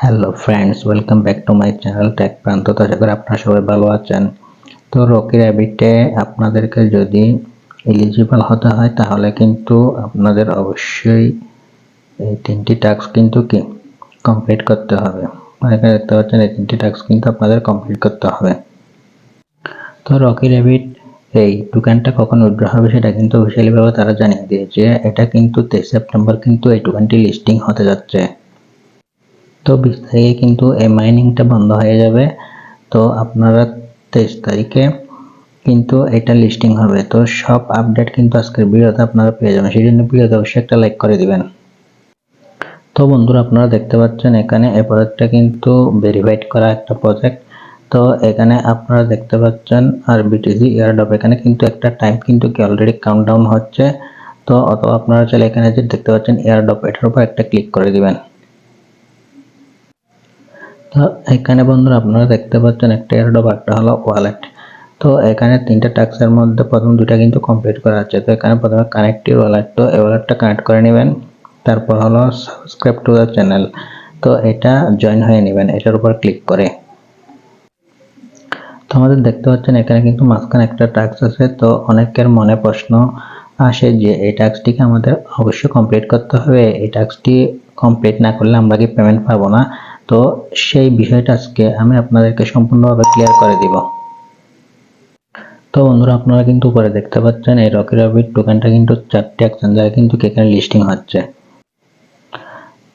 Hello friends, welcome back to my channel tech Pranta. তো আশা করি আপনারা সবাই ভালো আছেন। তো রকি র্যাবিটে আপনাদেরকে যদি এলিজিবল হতে হয় তাহলে কিন্তু আপনাদের অবশ্যই এই তিনটি টাস্ক কিন্তু কমপ্লিট করতে হবে। এখানে দেখতে পাচ্ছেন এই তিনটি টাস্ক কিন্তু আপনাদের কমপ্লিট করতে হবে। তো রকি র্যাবিট এই টোকেনটা কখন উইথড্র হবে সেটা কিন্তু অফিসিয়ালি ভাবে তারা জানিয়ে দিয়েছে। এটা কিন্তু 23 সেপ্টেম্বর কিন্তু এই টোকেনটি লিস্টিং হতে যাচ্ছে। তো 20 তারিখে কিন্তু এই মাইনিংটা বন্ধ হয়ে যাবে। তো আপনারা 23 তারিখে কিন্তু এটা লিস্টিং হবে। তো সব আপডেট কিন্তু আজকের ভিডিওতে আপনারা পেয়ে যাবেন। সেই জন্য ভিডিওতে অবশ্যই একটা লাইক করে দিবেন। তো বন্ধুরা, আপনারা দেখতে পাচ্ছেন এখানে এই প্রজেক্টটা কিন্তু ভেরিফাইড করা একটা প্রজেক্ট। তো এখানে আপনারা দেখতে পাচ্ছেন আর বিটিসি এয়ারড্রপ এখানে কিন্তু একটা টাইম কিন্তু অলরেডি কাউন্টডাউন হচ্ছে। তো অথবা আপনারা চাইলে এখানে যে দেখতে পাচ্ছেন এয়ারড্রপ, এটার উপর একটা ক্লিক করে দিবেন। তো এখানে বন্ধুরা আপনারা দেখতে পাচ্ছেন একটা এয়ারড্রপ, একটা হলো ওয়ালেট। তো এখানে তিনটা টাস্কের মধ্যে প্রথম দুটা কিন্তু কমপ্লিট করা আছে। তো এখানে প্রথমে কানেক্ট ইউর ওয়ালেট, তো এই ওয়ালেটটা কানেক্ট করে নেবেন। তারপর হলো সাবস্ক্রাইব টু দ্য চ্যানেল, তো এটা জয়েন হয়ে নেবেন এটার উপর ক্লিক করে। তো আমাদের দেখতে পাচ্ছেন এখানে কিন্তু মাঝখানে একটা টাস্ক আছে। তো অনেকের মনে প্রশ্ন আসে যে এই টাস্কটিকে আমাদের অবশ্যই কমপ্লিট করতে হবে, এই টাস্কটি কমপ্লিট না করলে আমরা কি পেমেন্ট পাবো না। তো সেই বিষয়টা আজকে আমি আপনাদেরকে সম্পূর্ণভাবে ক্লিয়ার করে দিব। তো বন্ধুরা, আপনারা কিন্তু উপরে দেখতে পাচ্ছেন এই রকি র্যাবিট টোকেনটা কিন্তু 4টি এক্সচেঞ্জে কিন্তু এখানে লিস্টিং হচ্ছে।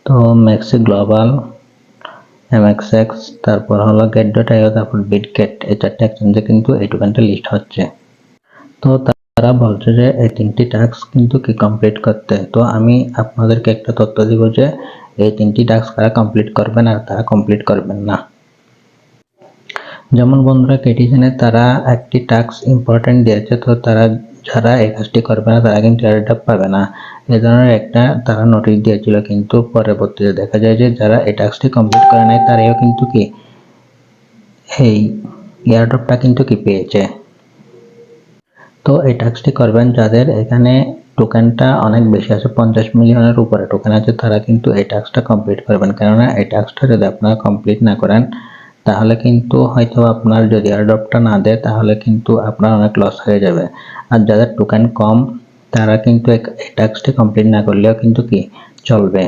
তো ম্যাক্সি গ্লোবাল, এমএক্সএক্স, তারপর হলো গেট.io, তারপর বিটগেট, এই 4টি এক্সচেঞ্জে কিন্তু এই টোকেনটা লিস্ট হচ্ছে। তো তারা বলছে যে এই তিনটি টাস্ক কিন্তু কমপ্লিট করতে। তো আমি আপনাদেরকে একটা তথ্য দিব যে এই তিনটি টাস্ক কারা কমপ্লিট করবেন আর তারা কমপ্লিট করবেন না। যেমন বন্ধুরা, কেটিজেনে তারা একটি টাস্ক ইম্পর্টেন্ট দিয়েছে। তো তারা যারা এই কাজটি করবে না তারা কিন্তু এয়ারড্রপ পাবে না, এই ধরনের একটা তারা নোটিশ দিয়েছিল। কিন্তু পরবর্তীতে দেখা যায় যে যারা এই টাস্কটি কমপ্লিট করে নাই তারাও কিন্তু এই এয়ারড্রপটা কিন্তু পেয়েছে। তো এই টাস্কটি করবেন যাদের এখানে টোকেনটা অনেক বেশি আছে, 50 মিলিয়নের উপরে টোকেন আছে, তারা কিন্তু এই টাস্কটা কমপ্লিট করবেন। কেননা এই টাস্কটা যদি আপনারা কমপ্লিট না করেন তাহলে কিন্তু হয়তো আপনার যদি এয়ারড্রপটা না দেয় তাহলে কিন্তু আপনার অনেক লস হয়ে যাবে। আর যাদের টোকেন কম তারা কিন্তু এই টাস্কটি কমপ্লিট না করলেও কিন্তু চলবে।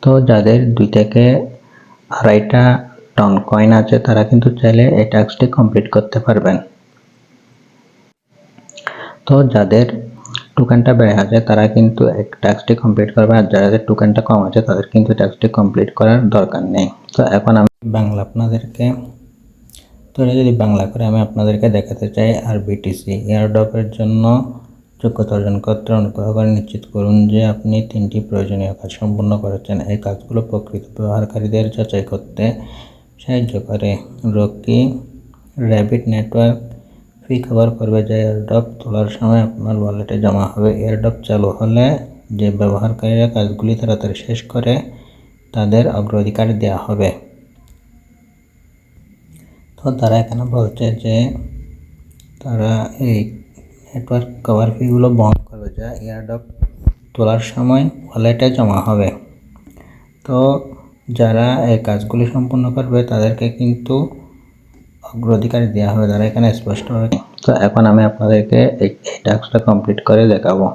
তো যাদের 2 থেকে 2.5 টন কয়েন আছে তারা কিন্তু চাইলে এই টাস্কটি কমপ্লিট করতে পারবেন। তো যাদের টোকেনটা বেড়ে আছে তারা কিন্তু এই টাস্কটি কমপ্লিট করবে, আর যাদের টোকেনটা কম আছে তাদের কিন্তু টাস্কটি কমপ্লিট করার দরকার নেই। তো এখন আমি বাংলা আপনাদেরকে যদি বাংলা করে আমি আপনাদেরকে দেখাতে চাই। আর বিটিসি এয়ারড্রপের জন্য যোগ্যতা অর্জন করতে অনুগ্রহ করে নিশ্চিত করুন যে আপনি 3টি প্রয়োজনীয় কাজ সম্পূর্ণ করেছেন। এই কাজগুলো প্রকৃত ব্যবহারকারীদের যাচাই করতে সাহায্য করে। রকি র্যাবিট নেটওয়ার্ক ফি কভার করবে যা এয়ারড্রপ তোলার সময় আপনার ওয়ালেটে জমা হবে। এয়ারড্রপ চালু হলে যে ব্যবহারকারীরা কাজগুলি তাড়াতাড়ি শেষ করে তাদের অগ্রাধিকার দেওয়া হবে। তো তারা এখানে বলছে যে তারা এই নেটওয়ার্ক কভার ফিগুলো বহন করবে যা এয়ারড্রপ তোলার সময় ওয়ালেটে জমা হবে। তো যারা এই কাজগুলি সম্পূর্ণ করবে তাদেরকে কিন্তু অগ্রাধিকার দেওয়া হবে, তারা এখানে স্পষ্ট হবে। তো এখন আমি আপনাদেরকে এই টাস্কটা কমপ্লিট করে দেখাবো।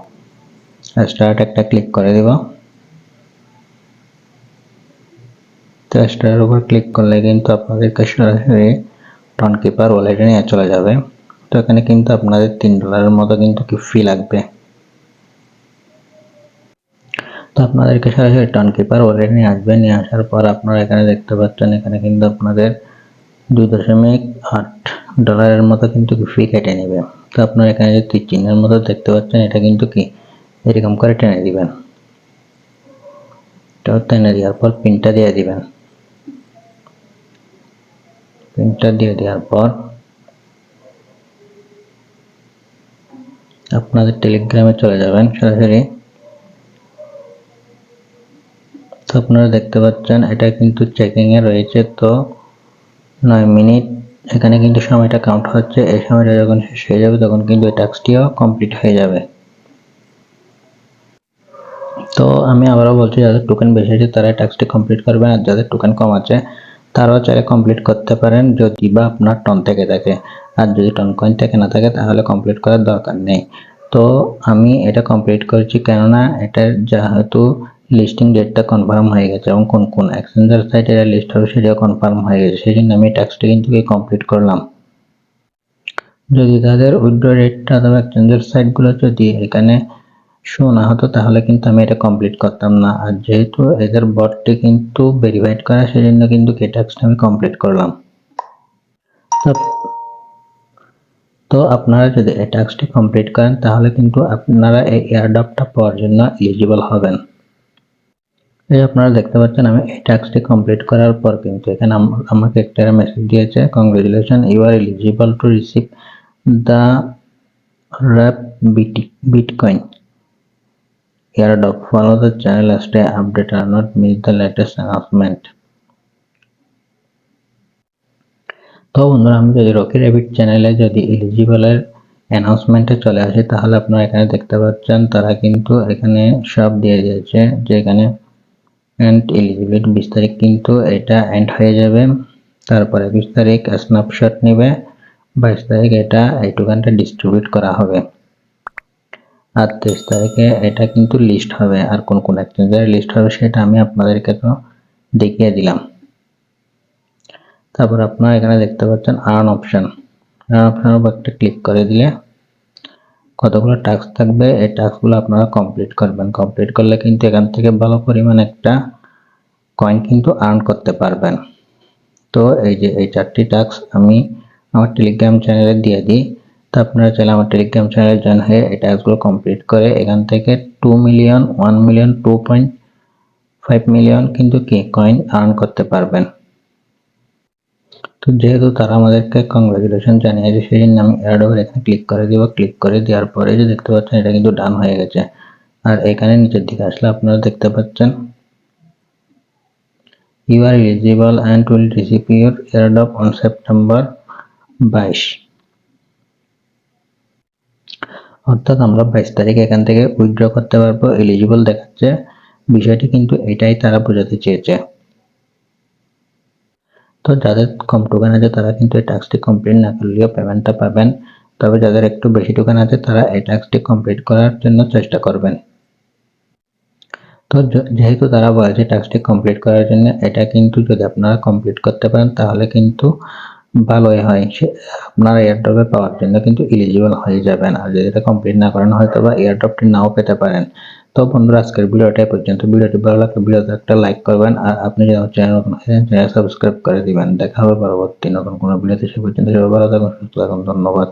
স্টার্ট একটা ক্লিক করে দিব। তো স্টারের উপর ক্লিক করলে কিন্তু আপনাদেরকে সরাসরি টনকিপার ওয়ালেটে নিয়ে চলে যাবে। তো এখানে কিন্তু আপনাদের $3 মতো কিন্তু ফি লাগবে। তো আপনাদেরকে সরাসরি টনকিপার ওয়ালেটে নিয়ে আসবে। নিয়ে আসার পর আপনারা এখানে দেখতে পাচ্ছেন এখানে কিন্তু আপনাদের $2.8 মতো কিন্তু ফি কেটে নেবে। তো আপনারা এখানে যে তীর চিহ্নের মতো দেখতে পাচ্ছেন এটা কিন্তু এরকম করে টেনে দিবেন। তো টেনে দেওয়ার পর পিনটা দিয়ে দিবেন। পিনটা দিয়ে দেওয়ার পর আপনাদের টেলিগ্রামে চলে যাবেন সরাসরি। তো আপনারা দেখতে পাচ্ছেন এটা কিন্তু চেকিং এ রয়েছে। তো 9 মিনিট এখানে কিন্তু সময়টা কাউন্ট হচ্ছে। এই সময়টা যখন শেষ হয়ে যাবে তখন কিন্তু এই টাস্কটিও কমপ্লিট হয়ে যাবে। তো তো আমি আবারও বলছি, যাদের টোকেন বেশি আছে তারা টাস্কটি কমপ্লিট করবেন, আর যাদের টোকেন কম আছে তারাও চাইলে কমপ্লিট করতে পারেন যদি বা আপনার টন থেকে থাকে। আর যদি টন কয়েন থেকে না থাকে তাহলে কমপ্লিট করার দরকার নেই। তো আমি এটা কমপ্লিট করেছি কেননা এটার যেহেতু লিস্টিং ডেটটা কনফার্ম হয়ে গেছে এবং কোন কোন এক্সচেঞ্জের সাইটে এটা লিস্ট হবে সেটাও কনফার্ম হয়ে গেছে, সেই জন্য আমি টাস্কটি কিন্তু কমপ্লিট করলাম। যদি তাদের উইথড্র রেটটা অথবা এক্সচেঞ্জের সাইটগুলো যদি এখানে শো না হতো তাহলে কিন্তু আমি এটা কমপ্লিট করতাম না। আর যেহেতু এদের বটটি কিন্তু ভেরিফাইড করা, সেজন্য কিন্তু এই টাস্কটা আমি কমপ্লিট করলাম। তো আপনারা যদি এই টাস্কটি কমপ্লিট করেন তাহলে কিন্তু আপনারা এই এয়ারড্রপটা পাওয়ার জন্য এলিজিবল হবেন। এই আপনারা দেখতে পাচ্ছেন আমি এই টাস্কটি কমপ্লিট করার পর কিন্তু এখানে আমাকে একটা মেসেজ দিয়েছে, congratulation, you are eligible to receive the wrap Bitcoin airdrop. Follow the channel, stay updated, and not miss the latest announcement. তো বন্ধুরা, আমি যদি রকি র্যাবিট চ্যানেলে যদি এলিজিবলের অ্যানাউন্সমেন্টে চলে আসি তাহলে আপনারা এখানে দেখতে পাচ্ছেন তারা কিন্তু এখানে সব দিয়ে দিয়েছে যে এখানে এন্ড এলিজিবিলিটি 20 তারিখ কিন্তু এটা এন্ড হয়ে যাবে, তারপরে 20 তারিখ স্ন্যাপশট নেবে, 22 তারিখ এটা এই টোকেনটা ডিস্ট্রিবিউট করা হবে, আর 23 তারিখে এটা কিন্তু লিস্ট হবে। আর কোন কোন এক্সচেঞ্জের লিস্ট হবে সেটা আমি আপনাদেরকে তো দেখিয়ে দিলাম। তারপর আপনারা এখানে দেখতে পাচ্ছেন আর্ন অপশন, আপনার উপর একটা ক্লিক করে দিলে কতগুলো টাস্ক থাকবে, এই টাস্কগুলো আপনারা কমপ্লিট করবেন। কমপ্লিট করলে কিন্তু এখান থেকে ভালো পরিমাণ একটা কয়েন কিন্তু আর্ন করতে পারবেন। তো এই যে এই 4টি টাস্ক আমি আমার টেলিগ্রাম চ্যানেলে দিয়ে দিই, তো আপনারা চাইলে আমার টেলিগ্রাম চ্যানেলে জয়েন হয়ে এই টাস্কগুলো কমপ্লিট করে এখান থেকে 2 মিলিয়ন, 1 মিলিয়ন, 2.5 মিলিয়ন কিন্তু কি কয়েন আর্ন করতে পারবেন। তো যেহেতু তারা আমাদেরকে কংগ্রেচুলেশন জানিয়েছে সেই জন্য আমি এয়ারড্রপের এখানে ক্লিক করে দিব। ক্লিক করে দেওয়ার পরে যে দেখতে পাচ্ছেন এটা কিন্তু ডান হয়ে গেছে। আর এখানে নিচের দিকে আসলে আপনারা দেখতে পাচ্ছেন you are eligible and will receive your airdrop on September 22। অর্থাৎ আমরা 22 তারিখে এখান থেকে উইথড্র করতে পারবো, এলিজিবল দেখাচ্ছে। বিষয়টি কিন্তু এটাই তারা বোঝাতে চেয়েছে। তো যাদের কম টোকেন আছে তারা কিন্তু এই টাস্কটি কমপ্লিট না করলেও পেমেন্টটা পাবেন, তবে যাদের একটু বেশি টোকেন আছে তারা এই টাস্কটি কমপ্লিট করার জন্য চেষ্টা করবেন। তো যেহেতু তারা বলেছে টাস্কটি কমপ্লিট করার জন্য, এটা কিন্তু যদি আপনারা কমপ্লিট করতে পারেন তাহলে কিন্তু ভালোই হয়, আপনারা এয়ারড্রপে পাওয়ার জন্য কিন্তু এলিজিবল হয়ে যাবেন। আর যদি এটা কমপ্লিট না করেন হয়তো বা এয়ারড্রপটি নাও পেতে পারেন। তো বন্ধুরা, আজকের ভিডিওটা পর্যন্ত। ভিডিওটি ভালো লাগলে ভিডিওতে একটা লাইক করবেন, আর আপনি যদি আমার চ্যানেল নতুন হয়ে চ্যানেল সাবস্ক্রাইব করে দিবেন। দেখা হবে পরবর্তী নতুন কোনো ভিডিওতে, সে পর্যন্ত সবাই ভালো থাকুন, সুস্থ থাকুন, ধন্যবাদ।